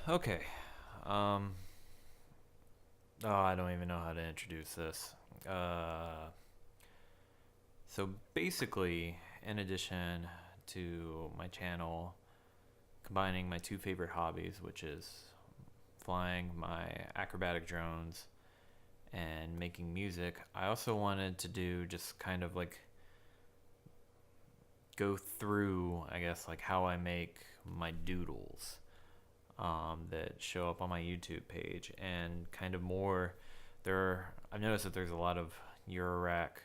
Okay. Um, oh, I don't even know how to introduce this. Uh, so basically, in addition to my channel, combining my two favorite hobbies, which is flying my acrobatic drones and making music, I also wanted to do just kind of like go through, I guess, like how I make my doodles that show up on my YouTube page, and kind of more. I've noticed that there's a lot of Eurorack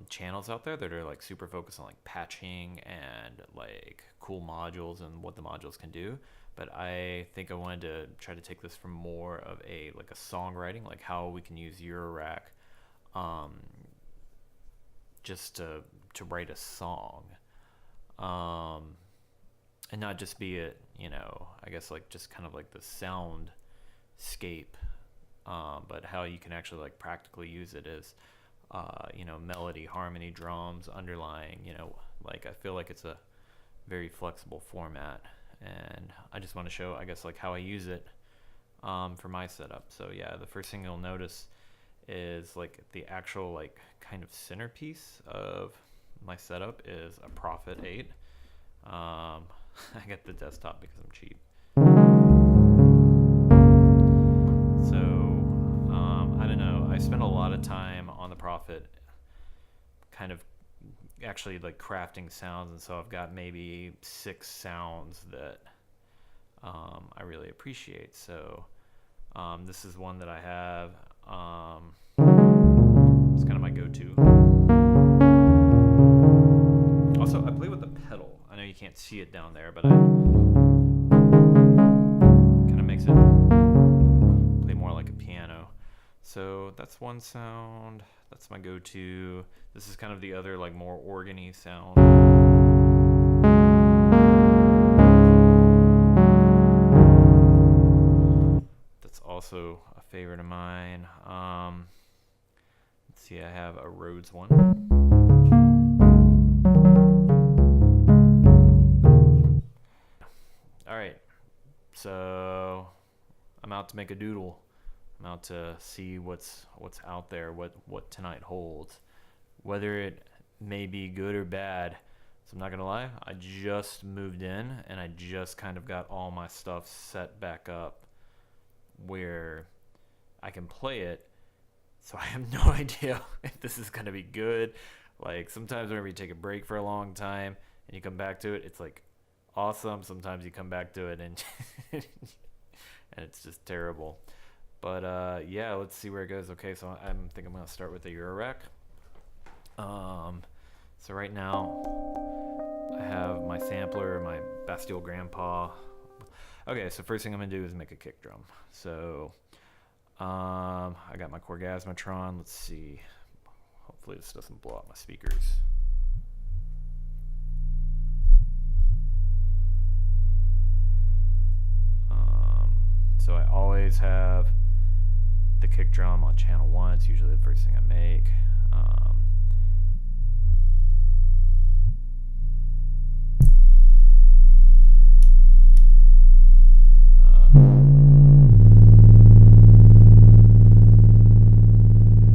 channels out there that are like super focused on like patching and like cool modules and what the modules can do. But I think I wanted to try to take this from more of a like a songwriting, like how we can use Eurorack um, just to write a song. Um, and not just be it, I guess like just kind of like the soundscape, but how you can actually like practically use it as, melody, harmony, drums, underlying, like I feel like it's a very flexible format, and I just want to show, I guess, like how I use it for my setup. So yeah, the first thing you'll notice is like the actual like kind of centerpiece of my setup is a Prophet 8. I get the desktop because I'm cheap. So, I don't know. I spent a lot of time on the Prophet kind of actually like crafting sounds, and so I've got maybe 6 sounds that I really appreciate. So, this is one that I have. It's kind of my go-to. Also, I play with the pedal. I know you can't see it down there, but it kind of makes it play more like a piano. So that's one sound. That's my go-to. This is kind of the other, like, more organy sound. That's also a favorite of mine. Let's see, I have a Rhodes one. All right, so I'm out to make a doodle. I'm out to see what's out there, what tonight holds, whether it may be good or bad. So I'm not gonna lie, I just moved in and I just kind of got all my stuff set back up where I can play it. So I have no idea if this is gonna be good. Like sometimes whenever you take a break for a long time and you come back to it, it's like awesome. Sometimes you come back to it and and it's just terrible. But yeah, let's see where it goes. Okay, so I think I'm gonna start with the Eurorack. So right now I have my sampler, my Bastille Grandpa. Okay, so first thing I'm gonna do is make a kick drum. So I got my Korgasmatron. Let's see. Hopefully this doesn't blow out my speakers. So I always have the kick drum on channel 1. It's usually the first thing I make.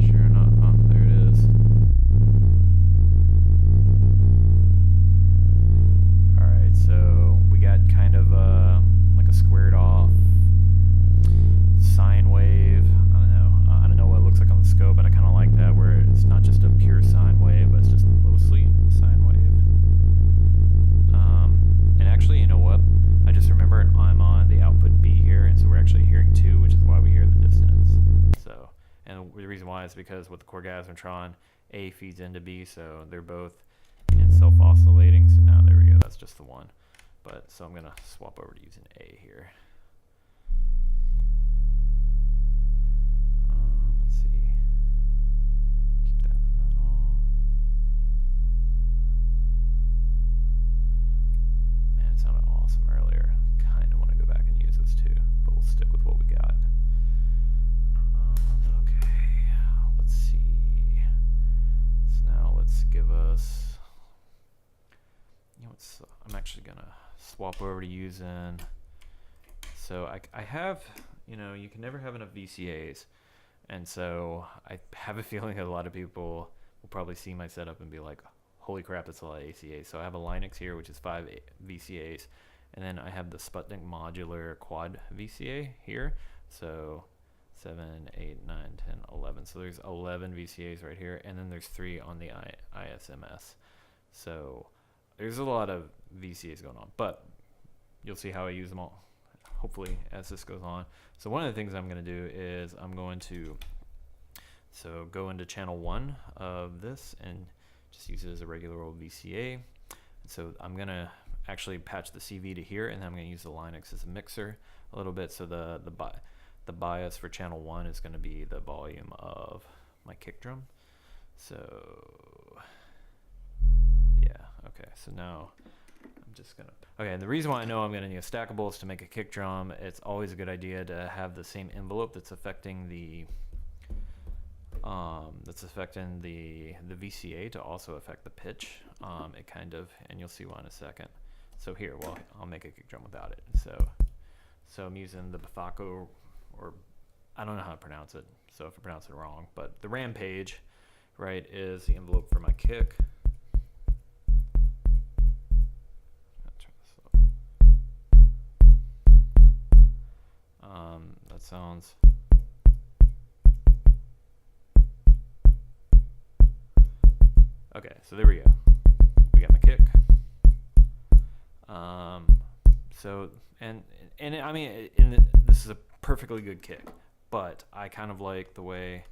Sure enough, huh? There it is. Alright, so we got kind of like a squared off sine wave. I don't know what it looks like on the scope, but I kind of like that, where it's not just a pure sine wave, but it's just mostly a sine wave. And actually, you know what? I just remembered I'm on the output B here, and so we're actually hearing 2, which is why we hear the dissonance. So, and the reason why is because with the Korgasmatron, A feeds into B, so they're both in self-oscillating. So now there we go. That's just the one. But so I'm gonna swap over to using A here. Let's see. Keep that in the middle. Man, it sounded awesome earlier. Kind of want to go back and use this too, but we'll stick with what we got. Okay, let's see. So now let's give us. I'm actually gonna swap over to using So I have, you know, you can never have enough VCAs. And so I have a feeling that a lot of people will probably see my setup and be like, holy crap, that's a lot of ACAs. So I have a Linux here, which is 5 VCAs. And then I have the Sputnik modular quad VCA here. So 7, 8, 9, 10, 11. So there's 11 VCAs right here. And then there's 3 on the ISMS. So there's a lot of VCAs going on. But you'll see how I use them all, hopefully, as this goes on. So one of the things I'm going to do is I'm going to go into channel 1 of this and just use it as a regular old VCA. So I'm going to actually patch the CV to here, and then I'm going to use the Linux as a mixer a little bit. So the bias for channel 1 is going to be the volume of my kick drum. So yeah, okay. So now I'm just gonna, okay, and the reason why I know I'm gonna need a stackable is to make a kick drum. It's always a good idea to have the same envelope that's affecting the VCA to also affect the pitch. It kind of, and you'll see why in a second. So here, well, I'll make a kick drum without it. So I'm using the Bafako, or I don't know how to pronounce it, so if I pronounce it wrong, but the Rampage, right, is the envelope for my kick. That sounds okay. So there we go. We got my kick. So and I mean, this is a perfectly good kick, but I kind of like the way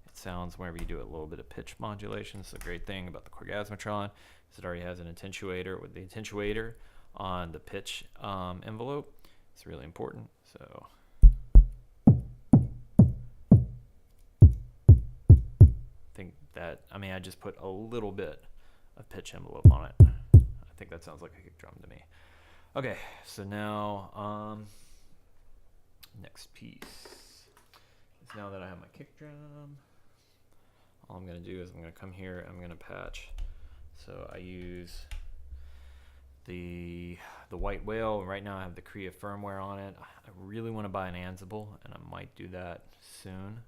it sounds whenever you do a little bit of pitch modulation. It's a great thing about the Korgasmatron is it already has an attenuator. With the attenuator on the pitch envelope, it's really important. So think that, I mean, I just put a little bit of pitch envelope on it. I think that sounds like a kick drum to me. Okay, so now next piece is, now that I have my kick drum, all I'm going to do is I'm going to come here, I'm going to patch. So I use the White Whale. Right now I have the Korea firmware on it. I really want to buy an Ansible, and I might do that soon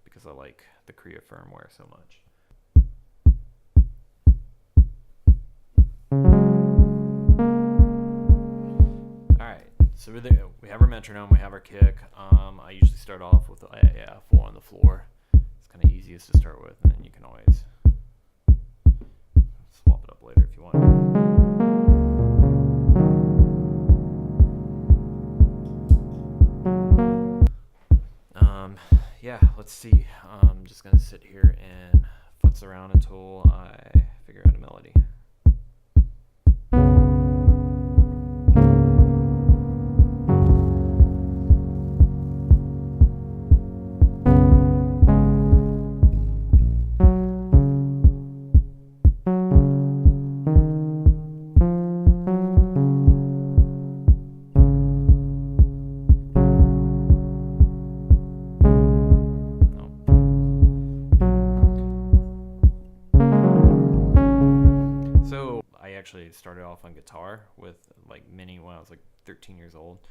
because I like the Korea firmware so much. So we have our metronome, we have our kick. I usually start off with 4 on the floor. It's kind of easiest to start with, and then you can always swap it up later if you want. Yeah, let's see. I'm just gonna sit here and futz around until I figure out a melody. Actually started off on guitar with like mini when I was like 13 years old,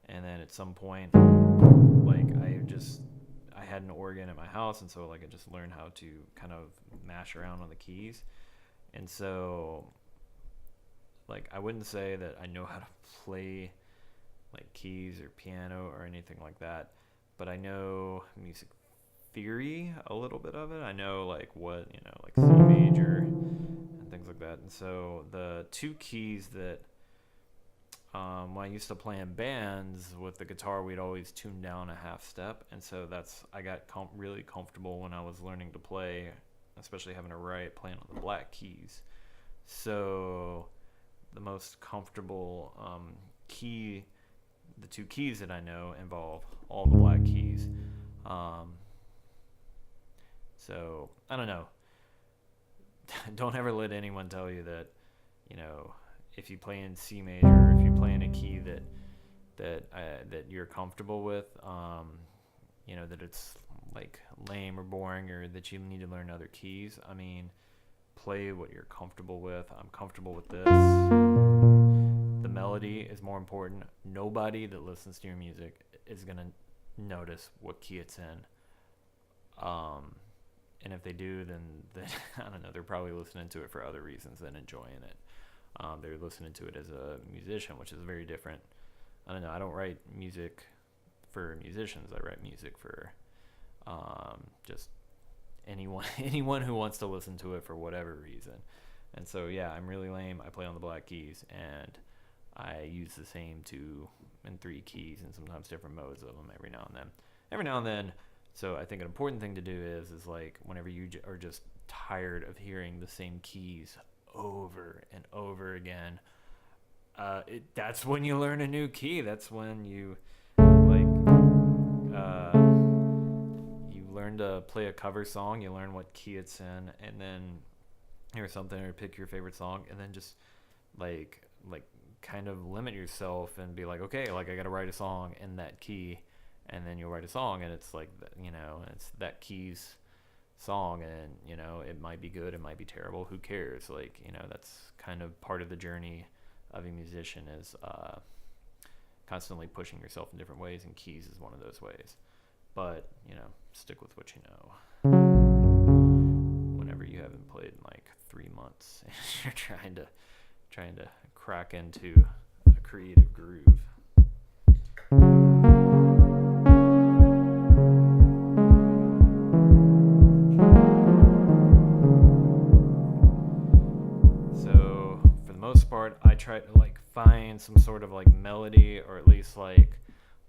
and then at some point like I had an organ at my house, and so like I just learned how to kind of mash around on the keys. And so like I wouldn't say that I know how to play like keys or piano or anything like that, but I know music theory, a little bit of it. I know like what, you know, like C major and things like that. And so the two keys that when I used to play in bands with the guitar, we'd always tune down a half step, and so I got really comfortable when I was learning to play, especially having to write playing on the black keys. So the most comfortable key, the two keys that I know involve all the black keys. So I don't know. Don't ever let anyone tell you that, you know, if you play in C major, if you play in a key that you're comfortable with, you know, that it's like lame or boring, or that you need to learn other keys. I mean, play what you're comfortable with. I'm comfortable with this. The melody melody is more important. Nobody that listens to your music is gonna notice what key it's in. And if they do, then I don't know, they're probably listening to it for other reasons than enjoying it. They're listening to it as a musician, which is very different. I don't know. I don't write music for musicians. I write music for just anyone who wants to listen to it for whatever reason. And so, yeah, I'm really lame. I play on the black keys, and I use the same 2 and 3 keys and sometimes different modes of them every now and then. Every now and then. So I think an important thing to do is like whenever you are just tired of hearing the same keys over and over again, that's when you learn a new key. That's when you you learn to play a cover song. You learn what key it's in, and then hear something or pick your favorite song, and then just like kind of limit yourself and be like, okay, like I got to write a song in that key. And then you'll write a song, and it's like, it's that key's song, and, it might be good, it might be terrible, who cares? Like, that's kind of part of the journey of a musician is constantly pushing yourself in different ways, and keys is one of those ways. But, stick with what you know. Whenever you haven't played in like 3 months, and you're trying to crack into a creative groove. I try to like find some sort of like melody, or at least like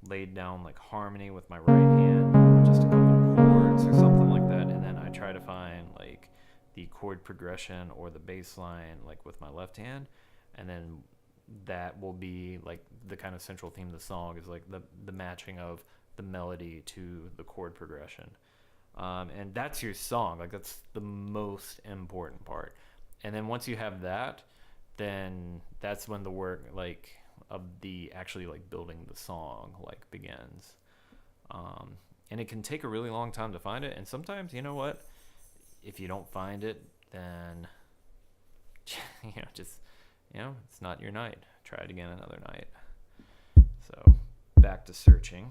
laid down like harmony with my right hand, just a couple of chords or something like that, and then I try to find like the chord progression or the bass line like with my left hand, and then that will be like the kind of central theme of the song is like the matching of the melody to the chord progression, and that's your song. Like that's the most important part. And then once you have that, then that's when the work like of the actually like building the song like begins. And it can take a really long time to find it, and sometimes, you know what, if you don't find it, then just it's not your night. Try it again another night. So back to searching.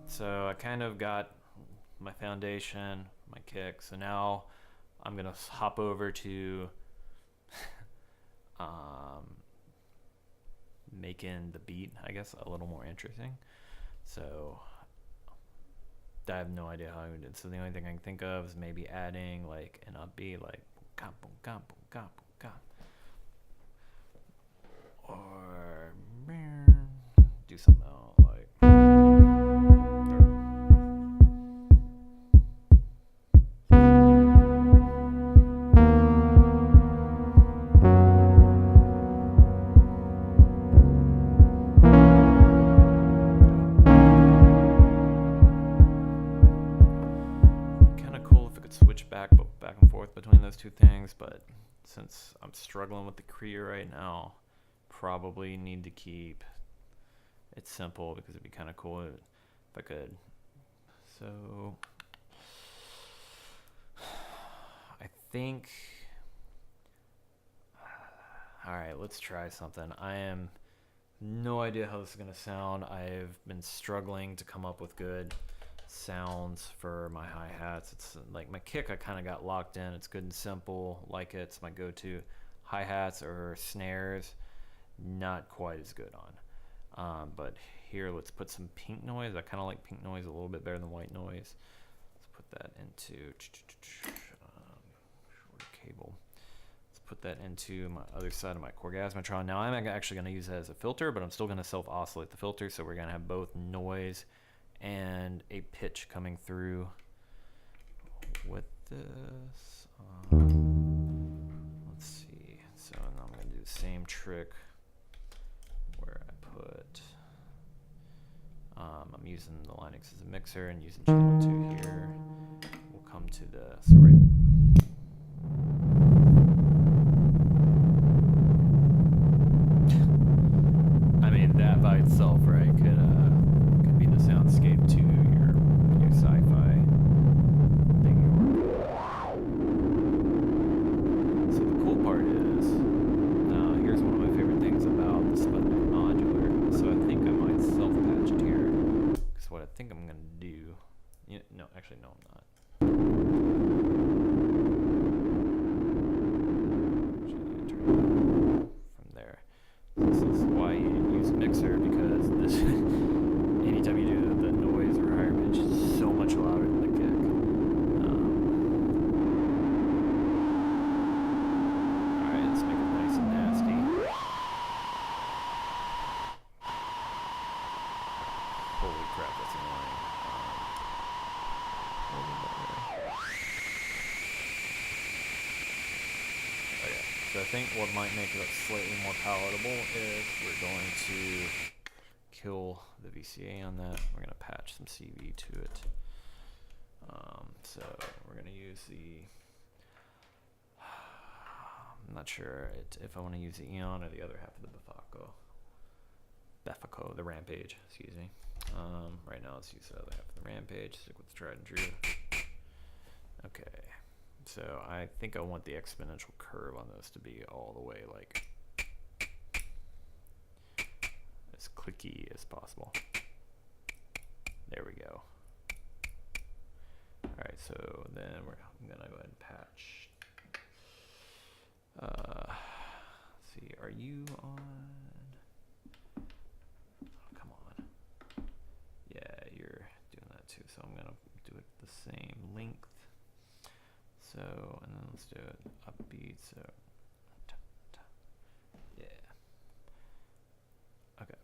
So I kind of got my foundation, my kick. So now I'm going to hop over to making the beat, I guess, a little more interesting. So I have no idea how I'm going to do it. So the only thing I can think of is maybe adding like an upbeat, like boom, boom, boom, boom, boom, or do something else like. Back and forth between those two things, but since I'm struggling with the Kriya right now, probably need to keep it simple because it'd be kind of cool if I could. So I think, all right, let's try something. I am no idea how this is gonna sound. I've been struggling to come up with good sounds for my hi-hats. It's like my kick, I kind of got locked in. It's good and simple, like it's my go-to. Hi-hats or snares, not quite as good on. But here, let's put some pink noise. I kind of like pink noise a little bit better than white noise. Let's put that into shorter cable. Let's put that into my other side of my Orgasmatron. Now I'm actually going to use that as a filter, but I'm still going to self-oscillate the filter, so we're going to have both noise and a pitch coming through with this. Let's see. So now I'm going to do the same trick where I put, I'm using the Linux as a mixer and using channel 2 here. We'll come to the, so right. I mean, that by itself, right, could be the soundscape to your sci-fi thing. So the cool part is, now here's one of my favorite things about the Sputnik modular. So I think I might self-patch it here, because what I think I'm going to do, no, actually no, I'm not. From there. This is why you use mixer, because this anytime you do the noise or higher pitch is so much louder than the kick. Alright, let's make it nice and nasty. Holy crap, that's annoying. Okay, so I think what might make it slightly more palatable is we're going to kill the VCA on that. We're going to patch some CV to it. So we're going to use the, I'm not sure if I want to use the Eon or the other half of the Befaco, the Rampage, excuse me. Right now let's use the other half of the Rampage, stick with the tried and true. Okay, so I think I want the exponential curve on those to be all the way like as clicky as possible. There we go. Alright, so then I'm gonna go ahead and patch. Let's see, are you on? Oh, come on. Yeah, you're doing that too, so I'm gonna do it the same length. So, and then let's do it upbeat, so, yeah. Okay.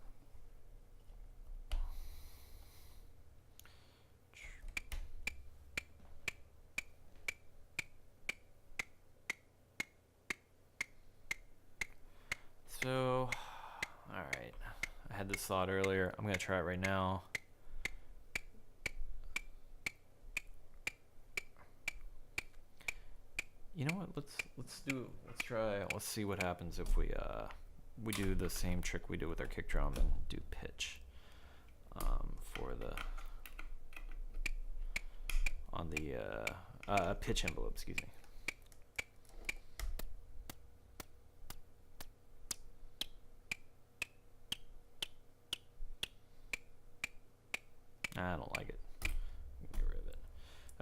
So, alright. I had this thought earlier. I'm going to try it right now. You know what? Let's see what happens if we do the same trick we do with our kick drum and do pitch for the on the pitch envelope, excuse me. I don't like it. Get rid of it.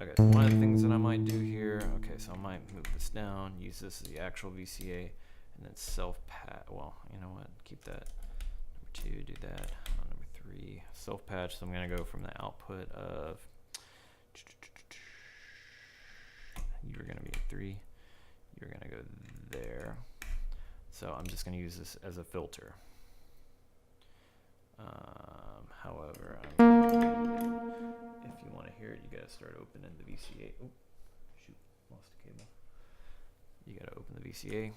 Okay, so one of the things that I might do here, okay, so I might move this down, use this as the actual VCA, and then self-patch. Well, you know what? Keep that. Number 2, do that. Number 3, self-patch. So I'm going to go from the output of. You're going to be a 3. You're going to go there. So I'm just going to use this as a filter. However, if you want to hear it, you gotta start opening the VCA. Oh, shoot, lost the cable. You gotta open the VCA.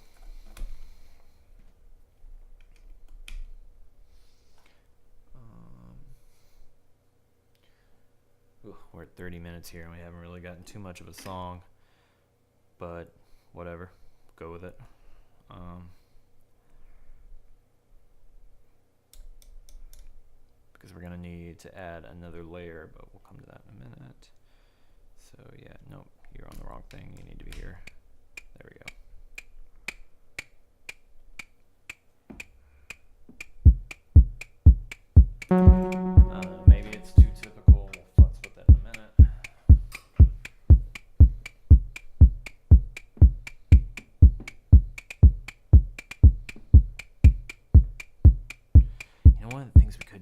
We're at 30 minutes here, and we haven't really gotten too much of a song, but whatever, go with it. Because we're going to need to add another layer, but we'll come to that in a minute. So yeah, nope, you're on the wrong thing. You need to be here. There we go. Maybe it's too typical. We'll futz with that in a minute.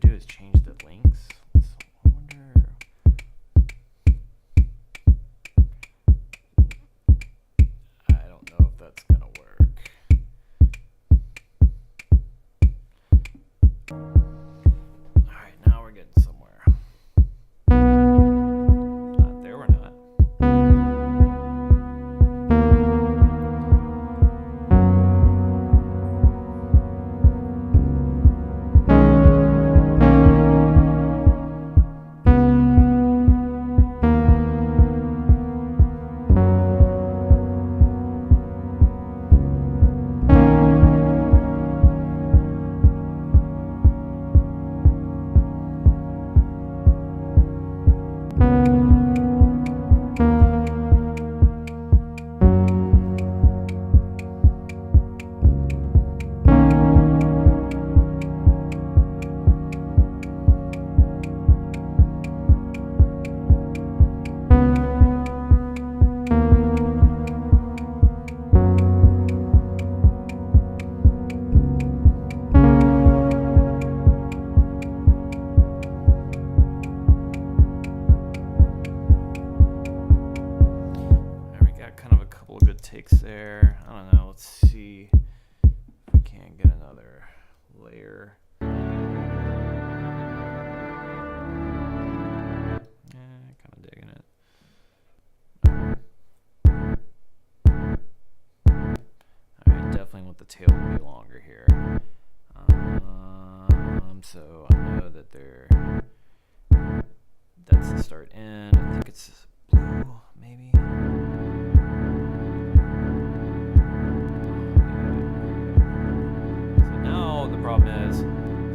do is change the links. So I wonder. I don't know if that's gonna work. Alright, now we're getting somewhere. Not there, we're not. Takes there. I don't know. Let's see if we can't get another layer. Kind of digging it. Alright, definitely want the tail to be longer here. So I know that that's the start end. I think it's blue, maybe. Problem is,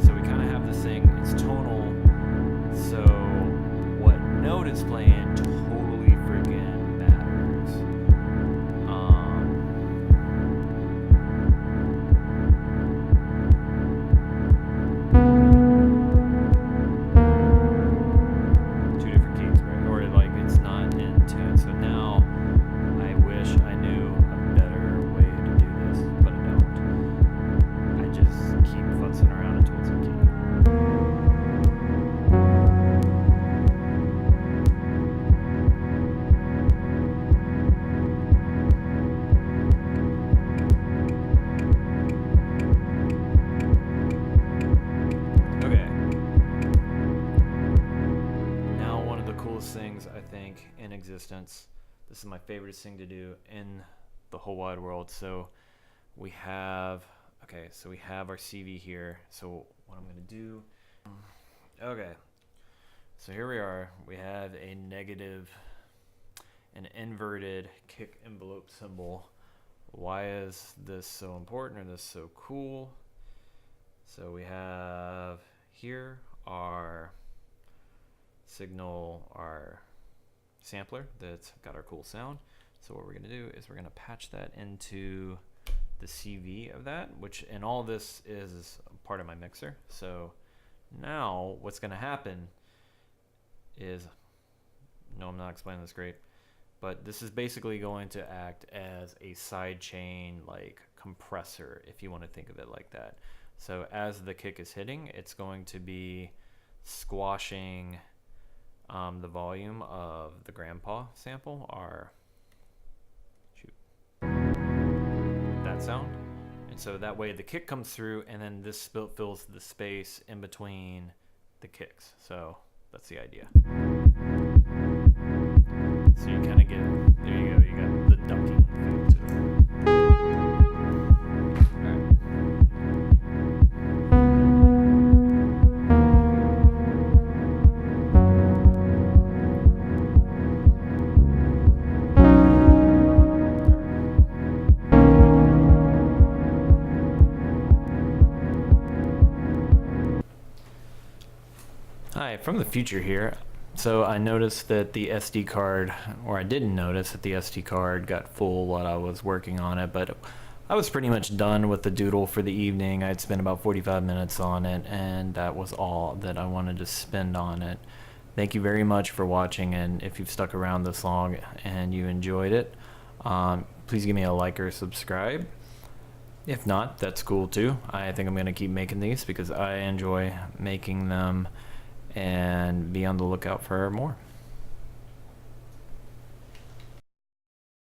so we kind of have this thing, it's tonal, so what note is playing totally freaking matters. Two different keys, right? Or like it's not in tune, so now I wish I knew a better way to do this, but I don't. I just keep futzing around until it's a key. Okay. Now one of the coolest things I think in existence. This is my favorite thing to do in the whole wide world. So we have our CV here. So what I'm going to do, okay, so here we are. We have a negative, an inverted kick envelope symbol. Why is this so important or this so cool? So we have here our signal, our sampler that's got our cool sound. So what we're going to do is we're going to patch that into the CV of that, which in all this is part of my mixer. So now what's going to happen is, no, I'm not explaining this great, but this is basically going to act as a sidechain like compressor, if you want to think of it like that. So as the kick is hitting, it's going to be squashing the volume of the grandpa sample, that sound. And so that way the kick comes through and then this fills the space in between the kicks. So that's the idea. So you kind of get, there you go, you got the ducking feel to it. Hi, from the future here. So I noticed that the SD card, or I didn't notice that the SD card got full while I was working on it, but I was pretty much done with the doodle for the evening. I'd spent about 45 minutes on it, and that was all that I wanted to spend on it. Thank you very much for watching, and if you've stuck around this long and you enjoyed it, please give me a like or subscribe. If not, that's cool too. I think I'm going to keep making these because I enjoy making them, and be on the lookout for more.